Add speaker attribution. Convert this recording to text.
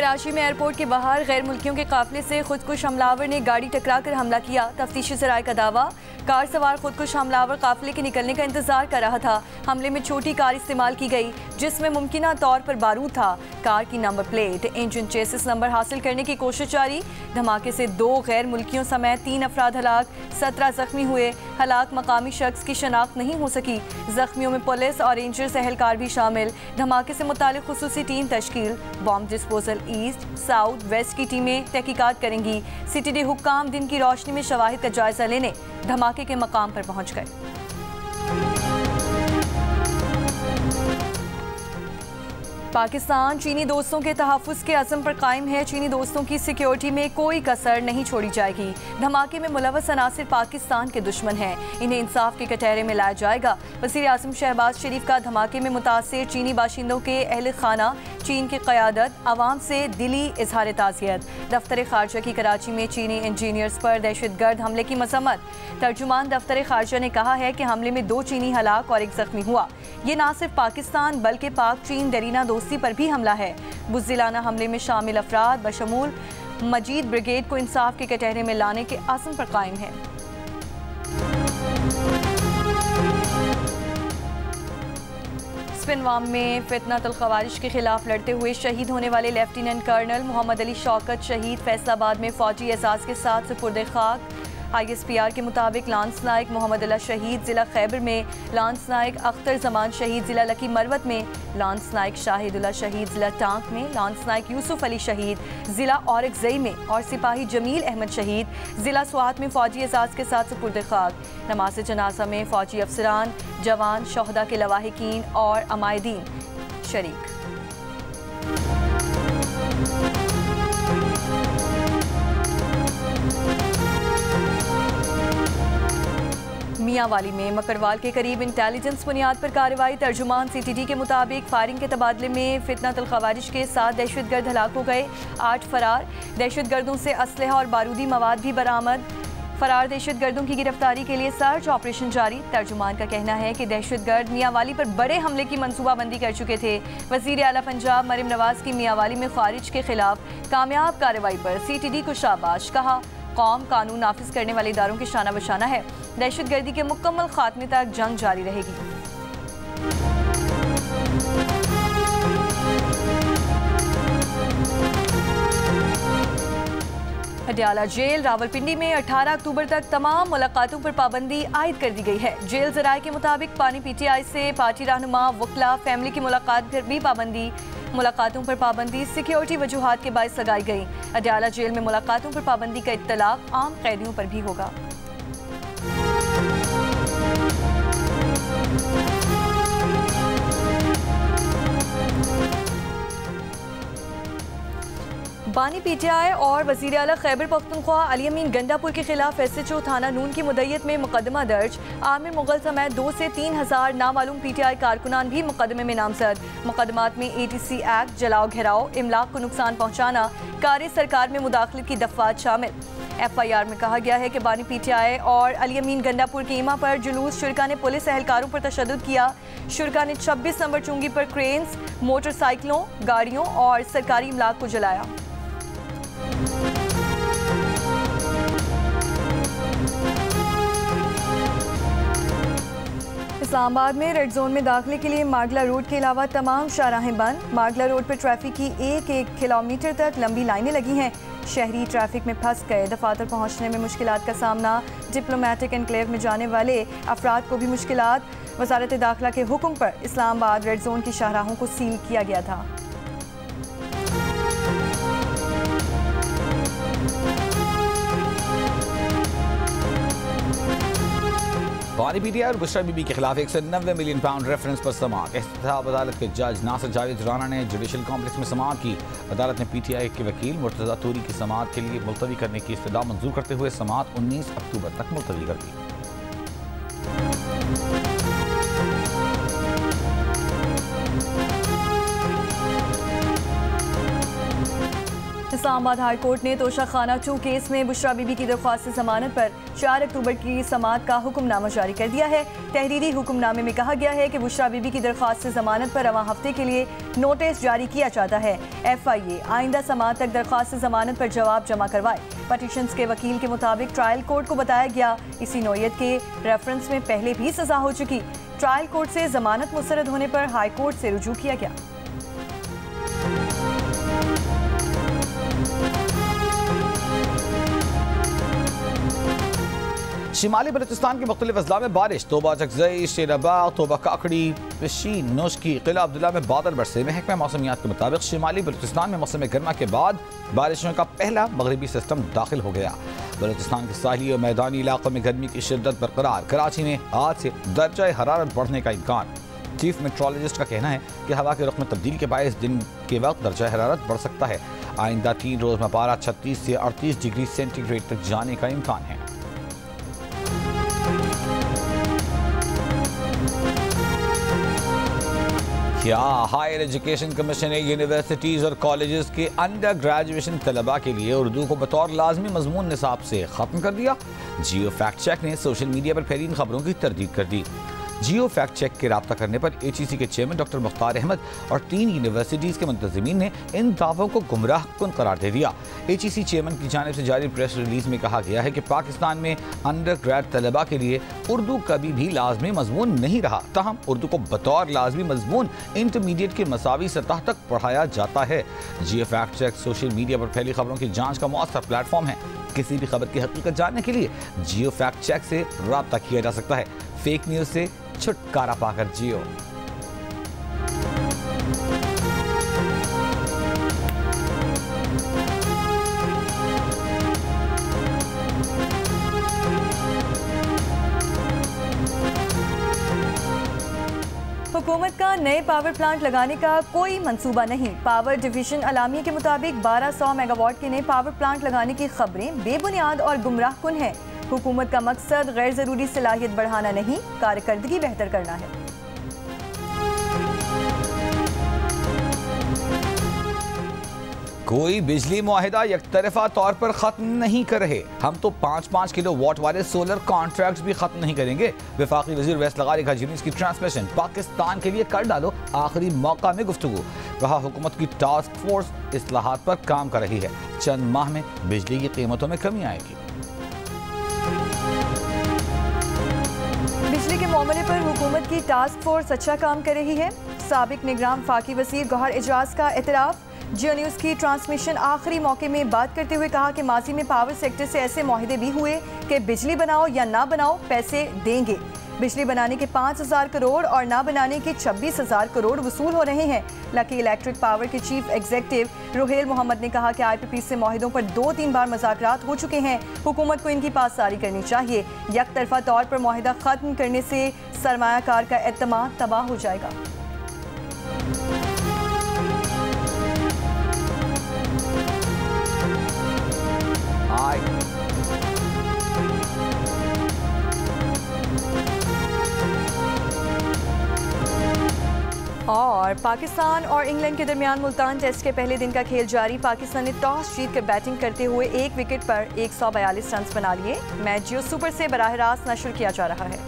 Speaker 1: कराची में एयरपोर्ट के बाहर गैर मुल्कियों के काफिले से खुदकुश हमलावर ने गाड़ी टकराकर हमला किया। तफ्तीशी सराय का दावा, कार सवार खुदकुश हमलावर काफिले के निकलने का इंतजार कर रहा था। हमले में छोटी कार इस्तेमाल की गई जिसमें मुमकिना तौर पर बारूद था। कार की number plate, engine, chassis number हासिल करने की कोशिश जारी। धमाके से 2 गैर मुल्कियों समेत 3 अफराद हलाक, 17 जख्मी हुए। हलाक मकामी शख्स की शनाख्त नहीं हो सकी। जख्मियों में पुलिस और रेंजर्स एहलकार भी शामिल। धमाके से मुतालिक खुसूसी टीम तश्कील। Bomb disposal east, south, west की टीमें तहकीकात करेंगी। सिटी डे हुक्काम दिन की रोशनी में शवाहिद का जायजा लेने धमाके के मकाम पर पहुंच गए। पाकिस्तान चीनी दोस्तों के तहफ़्फ़ुज़ के अज़्म पर कायम है। चीनी दोस्तों की सिक्योरिटी में कोई कसर नहीं छोड़ी जाएगी। धमाके में मुलव्वस अनासिर पाकिस्तान के दुश्मन हैं, इन्हें इंसाफ के कटहरे में लाया जाएगा। वज़ीर आज़म शहबाज शरीफ का धमाके में मुतासिर चीनी बाशिंदों के अहल खाना, चीन की क़यादत, आवाम से दिली इजहार ताज़ियत। दफ्तर ख़ारजा की कराची में चीनी इंजीनियर्स पर दहशतगर्द हमले की मज़म्मत। तर्जुमान दफ्तर ख़ारजा ने कहा है कि हमले में 2 चीनी हलाक और 1 जख्मी हुआ। ये न सिर्फ पाकिस्तान बल्कि पाक चीन दरीना दोस्ती पर भी हमला है। बुज़दिलाना हमले में शामिल अफराद बशमूल मजीद ब्रिगेड को इंसाफ के कटहरे में लाने के आज़म पर कायम है। स्पिनवाम में फितनतुल ख़वारिज के खिलाफ लड़ते हुए शहीद होने वाले लेफ्टिनेंट कर्नल मोहम्मद अली शौकत शहीद। फैसलाबाद में फौजी एजाज़ के साथ सुपुर्द खाक। ISPR के मुताबिक लांस नायक मोहम्मद अल्लाह शहीद ज़िला खैबर में, लांस नायक अख्तर जमान शहीद ज़िला लकी मरवत में, लांस नायक शाहिदुल्लाह शहीद ज़िला टांक में, लांस नायक यूसुफ अली शहीद ज़िला औरकज़ई में और सिपाही जमील अहमद शहीद ज़िला स्वात में फौजी एजाज़ के साथ सुपुर्द खाक। नमाज जनाजा में फौजी अफसरान, जवान, शोहदा के लवाहिकीन और अमायदीन शरीक। मियांवाली में मकरवाल के करीब इंटेलिजेंस बुनियाद पर कार्रवाई। तर्जुमान CTD के मुताबिक फायरिंग के तबादले में फितनतुल ख़वारिज के 7 दहशतगर्द हलाक हो गए, 8 फरार। दहशतगर्दों से असलहा और बारूदी मवाद भी बरामद। फरार दहशतगर्दों की गिरफ्तारी के लिए सर्च ऑपरेशन जारी। तर्जुमान का कहना है कि दहशतगर्द मियांवाली पर बड़े हमले की मनसूबाबंदी कर चुके थे। वज़ीर आला पंजाब मरियम नवाज की मियांवाली में खारिज के खिलाफ कामयाब कार्रवाई पर CTD को शाबाश कहा। कौम कानून नाफिज करने वाले इदारों की शाना बशाना है। दहशतगर्दी के मुकम्मल खात्मे तक जंग जारी रहेगी। अडयाला जेल रावलपिंडी में 18 अक्टूबर तक तमाम मुलाकातों पर पाबंदी आयद कर दी गई है। जेल जराये के मुताबिक पानी PTI से पार्टी रहनुमा, वकला, फैमिली की मुलाकात पर भी पाबंदी। मुलाकातों पर पाबंदी सिक्योरिटी वजूहात के बायस लगाई गई। अडयाला जेल में मुलाकातों पर पाबंदी का इत्तलाक आम कैदियों पर भी होगा। बानी PTI और वज़ीर आला खैबर पख्तूनख्वा अली अमीन गंडापुर के खिलाफ SHO थाना नून की मुद्दत में मुकदमा दर्ज। आमिर मुगल समेत 2 से 3 हज़ार नामालूम PTI कारकुनान भी मुकदमे में नामजद। मुकदमात में ATC एक्ट, जलाओ घेराव, इमलाक को नुकसान पहुँचाना, कार्य सरकार में मुदाखलत की दफ़ात शामिल। FIR में कहा गया है कि बानी PTI और अली अमीन गंडापुर की ईमा पर जुलूस शुरका ने पुलिस एहलकारों पर तशद्दुद किया। शुरका ने 26 नंबर चुंगी पर क्रेन्स, मोटरसाइकिलों, गाड़ियों और सरकारी इमलाक को जलाया। इस्लामाबाद में रेड जोन में दाखिले के लिए मागला रोड के अलावा तमाम शाहराहें बंद। मागला रोड पर ट्रैफिक की 1-1 किलोमीटर तक लंबी लाइनें लगी हैं। शहरी ट्रैफिक में फंस गए। दफातर पहुंचने में मुश्किलात का सामना। डिप्लोमेटिक एनक्लेव में जाने वाले अफराद को भी मुश्किलात। वजारत दाखिला के हुक्म पर इस्लामाबाद रेड जोन की शाहराहों को सील किया गया था।
Speaker 2: बानी PTI और बुशरा बीबी के खिलाफ 190 मिलियन पाउंड रेफरेंस पर समाअत। एहतसाब अदालत के जज नासिर जावेद राना ने जुडिशल कॉम्प्लेक्स में समाअत की। अदालत ने PTI के वकील मुर्तज़ा तूरी की समाअत के लिए मुलतवी करने की इस्तदा मंजूर करते हुए समाअत 19 अक्टूबर तक मुलतवी कर दी।
Speaker 1: इस्लामाबाद हाई कोर्ट ने तोशा खाना 2 केस में बुशरा बीबी की दरख्वास्त जमानत पर 4 अक्टूबर की समाअत का हुक्मनामा जारी कर दिया है। तहरीरी हुक्मनामे में कहा गया है कि बुशरा बीबी की दरख्वास्त जमानत पर रवां हफ्ते के लिए नोटिस जारी किया जाता है। FIA आइंदा समाअत तक दरख्वास्त जमानत पर जवाब जमा करवाए। पटिशंस के वकील के मुताबिक ट्रायल कोर्ट को बताया गया इसी नौयत के रेफरेंस में पहले भी सजा हो चुकी। ट्रायल कोर्ट से जमानत मुस्तरद होने पर हाई कोर्ट से रुजू किया गया।
Speaker 2: शिमाली बलूचिस्तान के मुख्तलिफ अजला में बारिश। तोबा चकजई, शेराबाग, तोबा काकड़ी, पिशी, नोशकी, किला अब्दुल्ला में बादल बरसे। महकमा मौसमियात के मुताबिक शिमाली बलूचिस्तान में मौसम गर्मा के बाद बारिशों का पहला मगरबी सिस्टम दाखिल हो गया। बलूचिस्तान के साहिली और मैदानी इलाकों में गर्मी की शिद्दत बरकरार। कराची में आज से दर्जा हरारत बढ़ने का इम्कान। चीफ मेट्रोलॉजिस्ट का कहना है कि हवा के रुख में तब्दीली के बायस दिन के वक्त दर्जा हरारत बढ़ सकता है। आइंदा 3 रोज में पारा 36 से 38 डिग्री सेंटीग्रेड तक जाने का इम्कान है। क्या हायर एजुकेशन कमीशन ने यूनिवर्सिटीज़ और कॉलेजेस के अंडर ग्रेजुएशन तलबा के लिए उर्दू को बतौर लाजमी मजमून निसाब से ख़त्म कर दिया। जियो फैक्ट चेक ने सोशल मीडिया पर फैली इन खबरों की तरदीद कर दी। जियो फैक्ट चेक के राब्ता करने पर HEC के चेयरमैन डॉक्टर मुख्तार अहमद और 3 यूनिवर्सिटीज़ के मुंतज़िमीन ने इन दावों को गुमराह कुन करार दे दिया। HEC चेयरमैन की जानिब से जारी प्रेस रिलीज में कहा गया है कि पाकिस्तान में अंडर ग्रेड तलबा के लिए उर्दू कभी भी लाजमी मजमून नहीं रहा, ताहम उर्दू को बतौर लाजमी मजमून इंटरमीडिएट के मसावी सतह तक पढ़ाया जाता है। जियो फैक्ट चेक सोशल मीडिया पर फैली खबरों की जाँच का मौसर प्लेटफॉर्म है। किसी भी खबर की हकीकत जानने के लिए जियो फैक्ट चेक से रब्ता किया जा सकता है। फेक न्यूज़ से छुटकारा पाकर जियो।
Speaker 1: हुकूमत का नए पावर प्लांट लगाने का कोई मंसूबा नहीं। पावर डिवीजन अलामिया के मुताबिक 1200 मेगावाट के नए पावर प्लांट लगाने की खबरें बेबुनियाद और गुमराह कुन है। हुकूमत का मकसद गैर जरूरी सलाहियत बढ़ाना नहीं, कारकर्दगी बेहतर करना है।
Speaker 2: कोई बिजली मुआहिदा यकतरफा तौर पर खत्म नहीं कर रहे। हम तो 5-5 किलो वाट वाले सोलर कॉन्ट्रैक्ट्स भी खत्म नहीं करेंगे। वफाकी वजीर वैस लगारी का न्यूज़ की ट्रांसमिशन पाकिस्तान के लिए कर डालो आखिरी मौका में गुफ्तगू। कहा हुकूमत की टास्क फोर्स इस्लाहात पर काम कर रही है। चंद माह में बिजली की कीमतों में कमी आएगी।
Speaker 1: बिजली के मामले पर हुकूमत की टास्क फोर्स अच्छा काम कर रही है। साबिक निगरान फाकी वज़ीर गौहर एजाज का एतराफ़। जियो न्यूज़ की ट्रांसमिशन आखिरी मौके में बात करते हुए कहा कि माजी में पावर सेक्टर से ऐसे मुआहिदे भी हुए कि बिजली बनाओ या ना बनाओ पैसे देंगे। बिजली बनाने के 5000 करोड़ और ना बनाने के 26,000 करोड़ वसूल हो रहे हैं। लकी इलेक्ट्रिक पावर के चीफ एग्जीक्यूटिव रुहेल मोहम्मद ने कहा कि IPP से मुआहिदों पर 2-3 बार मुज़ाकरात हो चुके हैं। हुकूमत को इनकी पासदारी करनी चाहिए। यकतरफा तौर पर मुआहिदा ख़त्म करने से सरमायाकार का एतमाद तबाह हो जाएगा। और पाकिस्तान और इंग्लैंड के दरमियान मुल्तान टेस्ट के पहले दिन का खेल जारी। पाकिस्तान ने टॉस जीतकर बैटिंग करते हुए 1 विकेट पर 142 रन बना लिए। मैच जियो सुपर से बराह रास्त नशर किया जा रहा है।